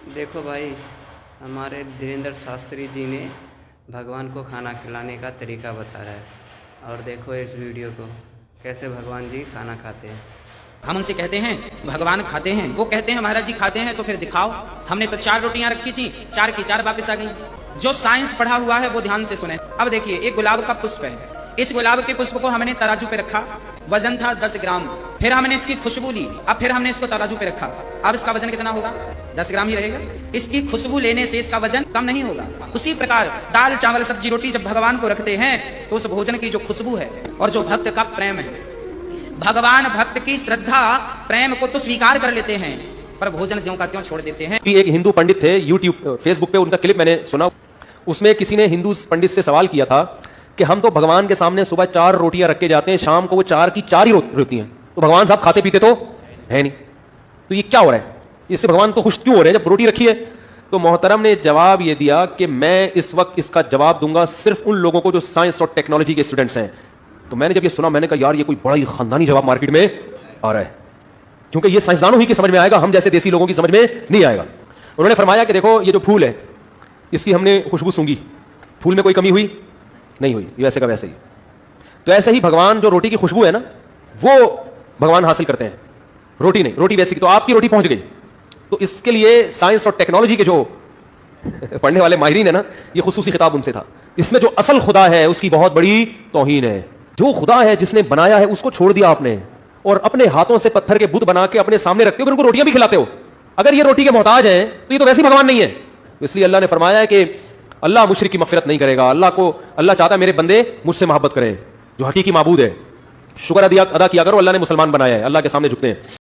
देखो भाई, हमारे धीरेन्द्र शास्त्री जी ने भगवान को खाना खिलाने का तरीका बता रहा है। और देखो इस वीडियो को, कैसे भगवान जी खाना खाते हैं। हम उनसे कहते हैं भगवान खाते हैं, वो कहते हैं महाराज जी खाते हैं तो फिर दिखाओ। हमने तो 4 रोटियां रखी थी, 4 की 4 वापस आ गई। जो साइंस पढ़ा हुआ है वो ध्यान से सुने। अब देखिए, एक गुलाब का पुष्प है, इस गुलाब के पुष्प को हमने तराजू पे रखा, वजन था 10 ग्राम। फिर हमने इसकी खुशबू ली, अब फिर हमने इसको तराजू पे रखा, अब इसका वजन कितना होगा? 10 ग्राम ही रहेगा। इसकी खुशबू लेने से इसका वजन कम नहीं होगा। उसी प्रकार दाल चावल सब्जी रोटी जब भगवान को रखते हैं तो उस भोजन की जो खुशबू है और जो भक्त का प्रेम है, भगवान भक्त की श्रद्धा प्रेम को तो स्वीकार कर लेते हैं पर भोजन ज्यों का त्यों छोड़ देते हैं। एक हिंदू पंडित थे, यूट्यूब फेसबुक पे उनका क्लिप मैंने सुना। उसमें किसी ने हिंदू पंडित से सवाल किया था कि हम तो भगवान के सामने सुबह 4 रोटियां रख के जाते हैं, शाम को वो 4 की 4 ही रोती हैं, तो भगवान साहब खाते पीते तो है नहीं, तो ये क्या हो रहा है? इससे भगवान तो खुश क्यों हो रहे हैं जब रोटी रखी है? तो मोहतरम ने जवाब ये दिया कि मैं इस वक्त इसका जवाब दूंगा सिर्फ उन लोगों को जो साइंस और टेक्नोलॉजी के स्टूडेंट्स हैं। तो मैंने जब ये सुना, मैंने कहा यार ये कोई बड़ा ही खानदानी जवाब मार्केट में आ रहा है, क्योंकि ये साइंसदानों ही की समझ में आएगा, हम जैसे देसी लोगों की समझ में नहीं आएगा। उन्होंने फरमाया कि देखो ये जो फूल है इसकी हमने खुशबू सूंघी, फूल में कोई कमी हुई नहीं हुई, ये वैसे का वैसे ही। तो ऐसे ही भगवान जो रोटी की खुशबू है ना, वो भगवान हासिल करते हैं, रोटी नहीं। रोटी वैसी की तो आपकी रोटी पहुंच गई। तो इसके लिए साइंस और टेक्नोलॉजी के जो पढ़ने वाले माहिरीन है ना, ये खुसूसी खिताब उनसे था। इसमें जो असल खुदा है उसकी बहुत बड़ी तौहीन है। जो खुदा है जिसने बनाया है उसको छोड़ दिया आपने, और अपने हाथों से पत्थर के बुत बना के अपने सामने रखते हो, फिर उनको रोटियां भी खिलाते हो। अगर ये रोटी के मोहताज हैं तो ये तो वैसे ही भगवान नहीं है। इसलिए अल्लाह ने फरमाया है कि अल्लाह मुशरिक की मगफिरत नहीं करेगा। अल्लाह चाहता है मेरे बंदे मुझसे मोहब्बत करें, जो हकीकी माबूद है। शुक्र अदा किया करो, अल्लाह ने मुसलमान बनाया है, अल्लाह के सामने झुकते हैं।